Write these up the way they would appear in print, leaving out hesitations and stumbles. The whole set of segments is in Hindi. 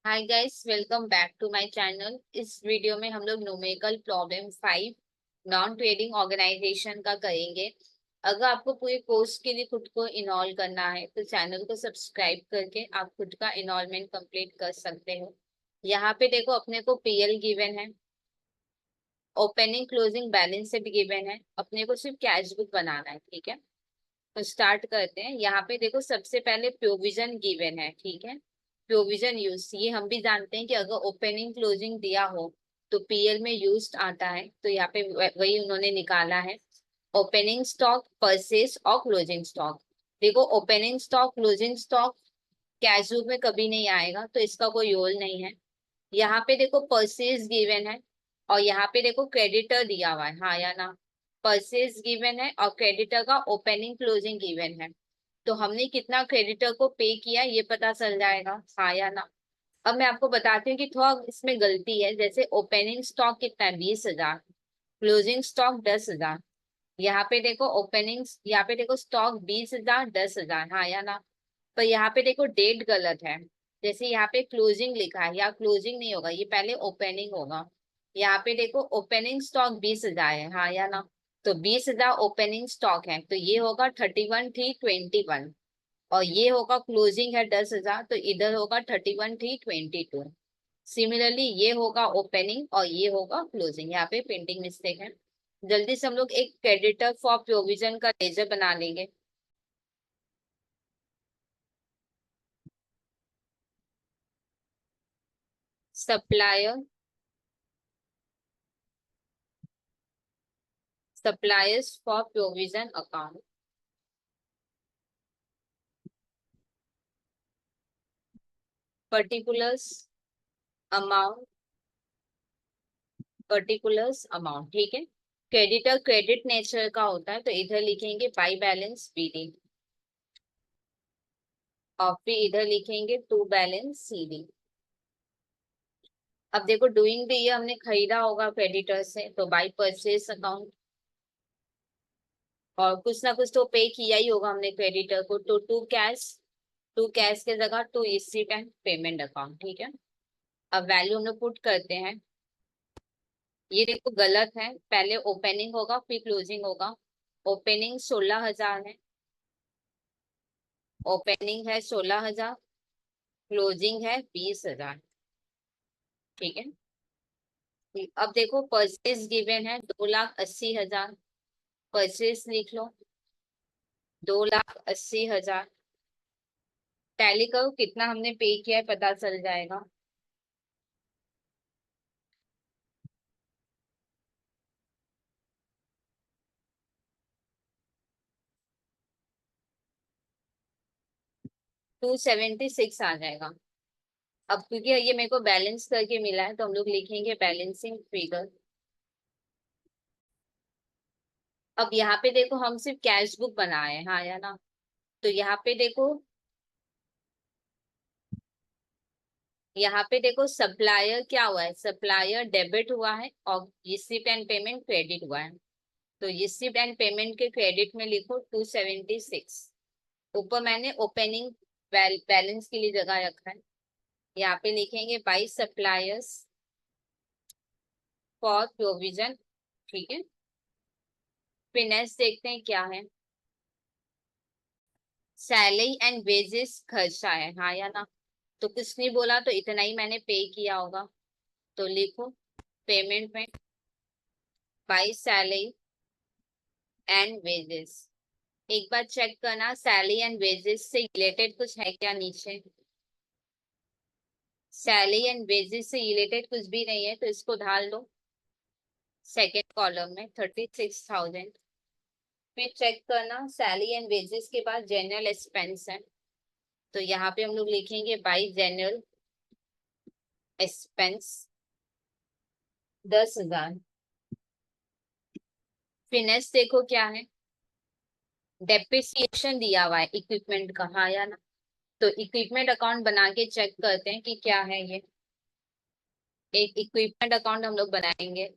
Hi guys, welcome back to my channel. इस वीडियो में हम लोग numerical problem 5 non trading organisation का करेंगे। अगर आपको पूरे कोर्स के लिए खुद को इनरोल करना है तो चैनल को सब्सक्राइब करके आप खुद का इनरोलमेंट कंप्लीट कर सकते हो। यहाँ पे देखो, अपने को पीएल गिवन है, opening closing balance sheet given है, अपने को सिर्फ कैश बुक बनाना है। ठीक है, तो स्टार्ट करते हैं। यहाँ पे देखो, सबसे पहले प्रोविजन गिवन है। ठीक है, प्रोविजन यूज, ये हम भी जानते हैं कि अगर ओपनिंग क्लोजिंग दिया हो तो पीएल में यूज्ड आता है, तो यहाँ पे वही उन्होंने निकाला है। ओपनिंग स्टॉक, परचेज और क्लोजिंग स्टॉक। देखो, opening stock closing stock cash book में कभी नहीं आएगा, तो इसका कोई रोल नहीं है। यहाँ पे देखो, परचेज गिवन है और यहाँ पे देखो क्रेडिटर दिया हुआ है, हाँ या ना। परचेज गिवन है और क्रेडिटर का ओपनिंग क्लोजिंग गिवन है, तो हमने कितना क्रेडिटर को पे किया ये पता चल जाएगा, हाँ या ना। अब मैं आपको बताती हूँ कि थोड़ा इसमें गलती है। जैसे ओपनिंग स्टॉक कितना है, 20,000। Closing stock 10,000। यहाँ पे देखो ओपनिंग, यहाँ पे देखो स्टॉक 20,000, 10,000, हाँ या ना। पर यहाँ पे देखो डेट गलत है। जैसे यहाँ पे क्लोजिंग लिखा है, या क्लोजिंग नहीं होगा, ये पहले ओपनिंग होगा। यहाँ पे देखो ओपनिंग स्टॉक 20,000 है, हाँ या ना। तो 20,000 ओपनिंग स्टॉक है, तो ये होगा 31,321। और ये होगा क्लोजिंग है 10,000, तो इधर होगा 31,322। सिमिलरली ये होगा ओपनिंग और ये होगा क्लोजिंग। यहाँ पे प्रिंटिंग मिस्टेक है। जल्दी से हम लोग एक क्रेडिटर फॉर प्रोविजन का लेजर बना लेंगे। Supplier, suppliers for provision account. Particulars amount, particulars amount. ठीक है, क्रेडिटर क्रेडिट नेचर का होता है, तो इधर लिखेंगे बाई बैलेंस बीडी, और फिर इधर लिखेंगे टू बैलेंस सीडी। अब देखो, डूइंग द ईयर हमने खरीदा होगा क्रेडिटर से, तो बाई परचेज अकाउंट। और कुछ ना कुछ तो पे किया ही होगा हमने क्रेडिटर को, तो टू कैश के जगह to receipt and payment account. ठीक है, अब वैल्यू हम लोग पुट करते हैं। ये देखो गलत है, पहले ओपनिंग होगा फिर क्लोजिंग होगा। ओपनिंग 16,000 है, ओपनिंग है 16,000, क्लोजिंग है 20,000। ठीक है, अब देखो परचेज गिवन है 2,80,000। परचेज लिख लो, 2,80,000। टैली करो कितना हमने पे किया है, पता चल जाएगा। 276 आ जाएगा। अब क्योंकि ये मेरे को बैलेंस करके मिला है, तो हम लोग लिखेंगे बैलेंसिंग फिगर। अब यहाँ पे देखो, हम सिर्फ कैश बुक बनाए हैं, हाँ या ना। तो यहाँ पे देखो सप्लायर क्या हुआ है, सप्लायर डेबिट हुआ है और रिसिप्ट एंड पेमेंट क्रेडिट हुआ है। तो रिसिप्ट एंड पेमेंट के क्रेडिट में लिखो 276। ऊपर मैंने ओपनिंग बैलेंस के लिए जगह रखा है। यहाँ पे लिखेंगे बाई सप्लायर्स फॉर प्रोविजन। ठीक है, फिर नेक्स्ट देखते हैं क्या है। सैलरी एंड वेजेस खर्चा है, हाँ या ना। तो कुछ नहीं बोला, तो इतना ही मैंने पे किया होगा। तो लिखो पेमेंट में बाई सैलरी एंड वेजेस। एक बार चेक करना, सैलरी एंड वेजेस से रिलेटेड कुछ है क्या नीचे। सैलरी एंड वेजेस से रिलेटेड कुछ भी नहीं है, तो इसको ढाल दो सेकेंड कॉलम में 36,000। फिर चेक करना, सैलरी एंड वेजेस के बाद जनरल एक्सपेंस है, तो यहाँ पे हम लोग लिखेंगे बाई जनरल एक्सपेंस 10,000। फिनेस देखो क्या है, डेप्रिसिएशन दिया हुआ है इक्विपमेंट का, हाँ या ना। तो इक्विपमेंट अकाउंट बना के चेक करते हैं कि क्या है ये। एक इक्विपमेंट अकाउंट हम लोग बनाएंगे।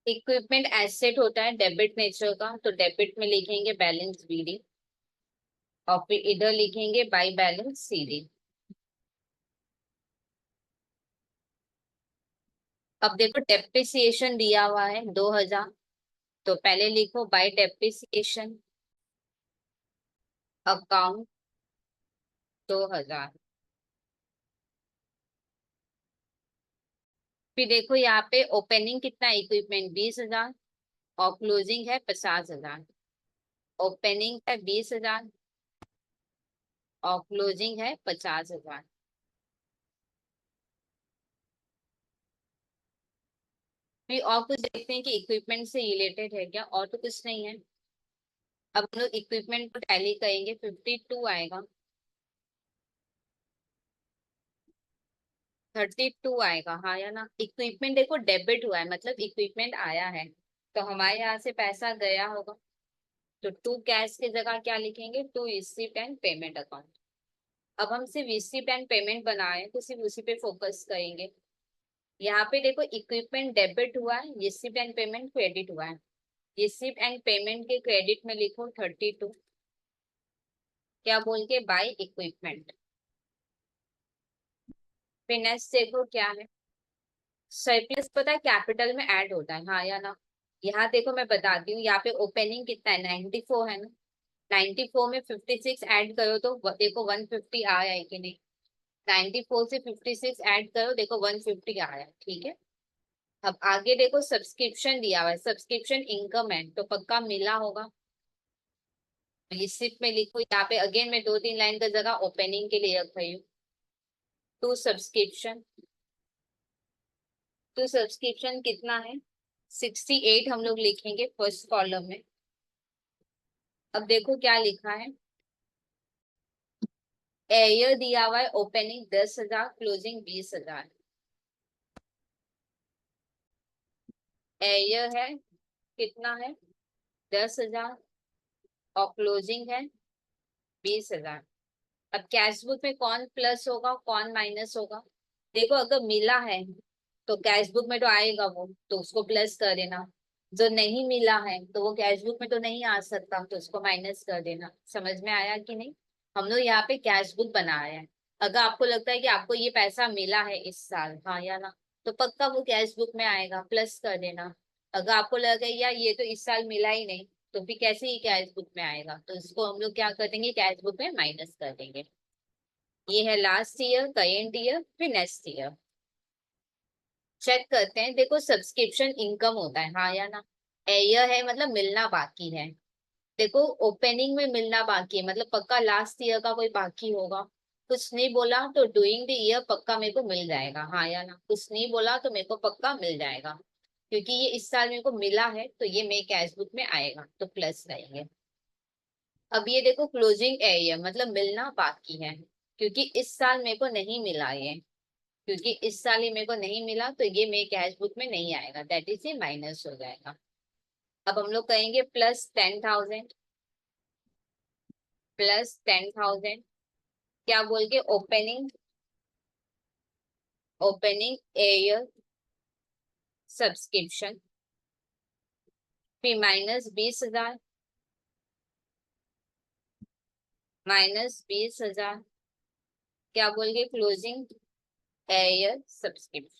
इक्विपमेंट एसेट होता है डेबिट नेचर का, तो डेबिट में लिखेंगे बैलेंस बीडी और फिर इधर लिखेंगे बाय बैलेंस सीडी। अब देखो डेप्रिसिएशन दिया हुआ है 2000, तो पहले लिखो बाय डेप्रिसिएशन अकाउंट 2000। फिर देखो यहाँ पे ओपनिंग कितना इक्विपमेंट 20,000 और क्लोजिंग है 50,000। ओपनिंग है 20,000 और क्लोजिंग है 50,000। फिर और कुछ देखते हैं कि इक्विपमेंट से रिलेटेड है क्या, और तो कुछ नहीं है। अब हम लोग इक्विपमेंट को टैली करेंगे, 52 आएगा, 32 आएगा, हाँ या ना। इक्विपमेंट देखो डेबिट हुआ है मतलब इक्विपमेंट आया है, तो हमारे यहाँ से पैसा गया होगा, तो टू कैश की जगह क्या लिखेंगे, to receipt and payment account. अब हम सिर्फ रिसीप्ट एंड पेमेंट बनाए तो सिर्फ उसी पे फोकस करेंगे। यहाँ पे देखो इक्विपमेंट डेबिट हुआ है, रिसीप्ट एंड पेमेंट क्रेडिट हुआ है। रिसीप्ट एंड पेमेंट के क्रेडिट में लिखो 32, क्या बोल के बाय इक्विपमेंट। फिर नेक्स्ट देखो क्या है, सरप्लस पता है कैपिटल में ऐड होता है, हाँ या ना। यहाँ देखो मैं बताती हूँ, यहाँ पे ओपनिंग कितना है 94 है ना, 94 में 56 ऐड करो तो देखो 150 आया है कि नहीं। 94 से 56 ऐड करो, देखो 150 आया, ठीक है। अब आगे देखो सब्सक्रिप्शन दिया हुआ है, सब्सक्रिप्शन इनकम है तो पक्का मिला होगा। रिसिप्ट में लिखो, यहाँ पे अगेन मैं 2-3 लाइन का जगह ओपनिंग के लिए रख रही हूँ। टू सब्सक्रिप्शन, तो सब्सक्रिप्शन कितना है 68 हम लोग लिखेंगे फर्स्ट कॉलम में। अब देखो क्या लिखा है, एयर दिया हुआ है ओपनिंग 10,000 क्लोजिंग 20,000। एयर है कितना है 10,000 और क्लोजिंग है 20,000। अब कैश बुक में कौन प्लस होगा कौन माइनस होगा, देखो अगर मिला है तो कैश बुक में तो आएगा वो, तो उसको प्लस कर देना। जो नहीं मिला है तो वो कैश बुक में तो नहीं आ सकता, तो उसको माइनस कर देना। समझ में आया कि नहीं। हम लोग यहाँ पे कैश बुक बनाया है। अगर आपको लगता है कि आपको ये पैसा मिला है इस साल, हाँ या ना, तो पक्का वो कैश बुक में आएगा, प्लस कर देना। अगर आपको लगा यार ये तो इस साल मिला ही नहीं, तो फिर कैसे ही कैश बुक में आएगा, तो इसको हम लोग क्या कर देंगे, कैश बुक में माइनस कर देंगे। ये है लास्ट ईयर, करेंट ईयर, फिर नेक्स्ट ईयर। चेक करते हैं, देखो सब्सक्रिप्शन इनकम होता है, हाँ या ना। एयर है मतलब मिलना बाकी है। देखो ओपनिंग में मिलना बाकी है मतलब पक्का लास्ट ईयर का कोई बाकी होगा। कुछ नहीं बोला तो डूइंग द ईयर पक्का मेरे को मिल जाएगा, हाँ या ना। कुछ नहीं बोला तो मेरे को पक्का मिल जाएगा, क्योंकि ये इस साल मेरे को मिला है तो ये मेरे कैश बुक में आएगा, तो प्लस रहेंगे। अब ये देखो क्लोजिंग एरियर मतलब मिलना बाकी है, क्योंकि इस साल मेरे को नहीं मिला ये, क्योंकि इस साल ही मेरे को नहीं मिला तो ये मेरे कैश बुक में नहीं आएगा, दैट इज ये माइनस हो जाएगा। अब हम लोग कहेंगे +10,000, +10,000, क्या बोल के ओपनिंग, ओपनिंग एयर सब्सक्रिप्शन, फिर -20,000, -20,000, क्या बोल के क्लोजिंग एयर सब्सक्रिप्शन।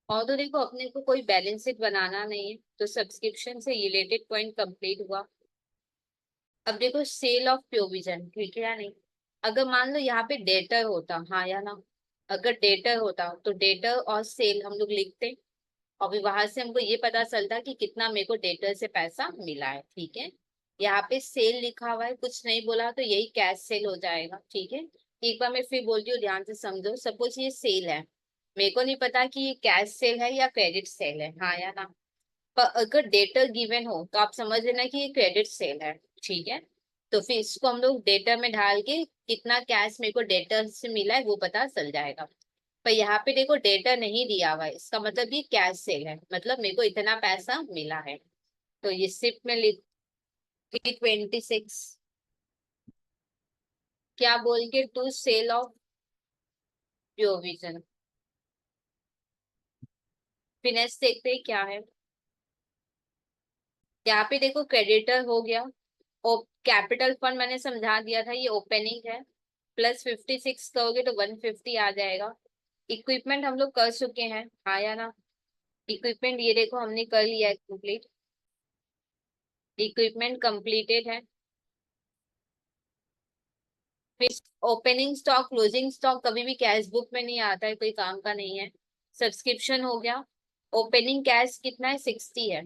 और तो देखो अपने को कोई बैलेंस शीट बनाना नहीं है, तो सब्सक्रिप्शन से रिलेटेड पॉइंट कंप्लीट हुआ। अब देखो सेल ऑफ प्रोविजन, ठीक है या नहीं। अगर मान लो यहाँ पे डेटर होता, हाँ या ना, अगर डेटर होता तो डेटर और सेल हम लोग लिखते, और फिर वहां से हमको ये पता चलता कि कितना मेरे को डेटर से पैसा मिला है, ठीक है। यहाँ पे सेल लिखा हुआ है, कुछ नहीं बोला तो यही कैश सेल हो जाएगा, ठीक है। एक बार मैं फिर बोलती हूँ, ध्यान से समझो। सपोज ये सेल है, मेरे को नहीं पता कि ये कैश सेल है या क्रेडिट सेल है, हाँ या ना। पर अगर डेटर गिवन हो तो आप समझ लेना कि ये क्रेडिट सेल है, ठीक है। तो फिर इसको हम लोग डेटर में ढाल के कितना कैश मेरे को डेटर से मिला है वो पता चल जाएगा। पर यहाँ पे देखो डेटा नहीं दिया हुआ है, इसका मतलब ये कैश सेल है, मतलब मेरे को इतना पैसा मिला है। तो ये सिर्फ में लिख 26, क्या बोल के टू सेल ऑफ प्रोविजन। फिनेस देखते हैं क्या है। यहाँ पे देखो क्रेडिटर हो गया, कैपिटल फंड मैंने समझा दिया था, ये ओपनिंग है। +56 करोगे तो 150 आ जाएगा। इक्विपमेंट हम लोग कर चुके हैं, हाँ या ना। इक्विपमेंट ये देखो हमने कर लिया है कंप्लीट, इक्विपमेंट कंप्लीटेड है। फिर ओपनिंग स्टॉक क्लोजिंग स्टॉक कभी भी कैश बुक में नहीं आता है, कोई काम का नहीं है। सब्सक्रिप्शन हो गया। ओपनिंग कैश कितना है, 60 है।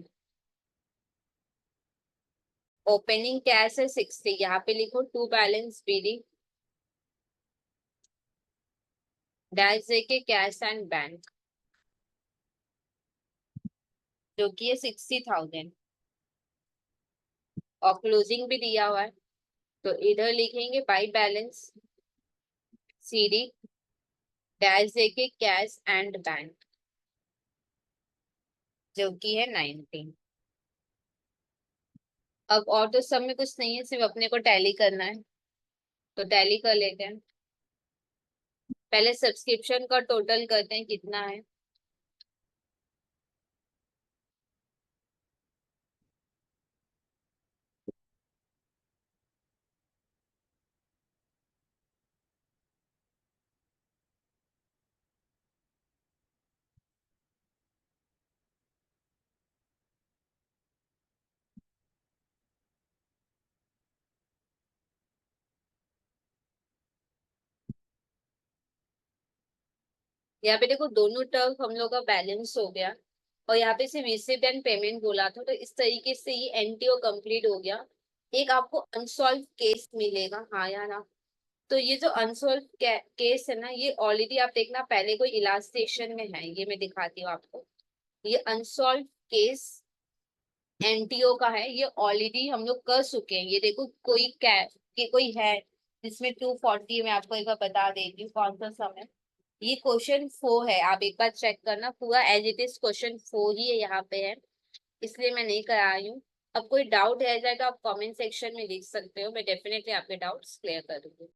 ओपनिंग कैश है 60, यहाँ पे लिखो टू बैलेंस बीडी डैश देके कैश एंड बैंक, जो कि है 60,000, और क्लोजिंग भी दिया हुआ है। तो इधर लिखेंगे बाई बैलेंस सीडी डैश देके कैश एंड बैंक, जो कि है 19। अब और तो सब में कुछ नहीं है, सिर्फ अपने को टैली करना है, तो टैली कर लेते हैं। पहले सब्सक्रिप्शन का टोटल करते हैं कितना है। यहाँ पे देखो दोनों टर्म हम लोग का बैलेंस हो गया, और यहाँ पे सिर्फ रिसिप्ट एंड पेमेंट बोला था, तो इस तरीके से ये एनटीओ कंप्लीट हो गया। एक आपको अनसॉल्व केस मिलेगा, हाँ या ना। तो ये जो अनसॉल्व केस है ना, ये ऑलरेडी आप देखना पहले कोई इलाज स्टेशन में है, ये मैं दिखाती हूँ आपको। ये अनसॉल्व केस एनटीओ का है, ये ऑलरेडी हम लोग कर चुके हैं। ये देखो कोई है जिसमें 240, मैं आपको एक बार बता देती हूँ कौन सा समय। ये क्वेश्चन 4 है, आप एक बार चेक करना, पूरा एज इट इज क्वेश्चन 4 ही है यहाँ पे है, इसलिए मैं नहीं कराई हूँ। अब कोई डाउट रह जाए तो आप कमेंट सेक्शन में लिख सकते हो, मैं डेफिनेटली आपके डाउट्स क्लियर करूंगी।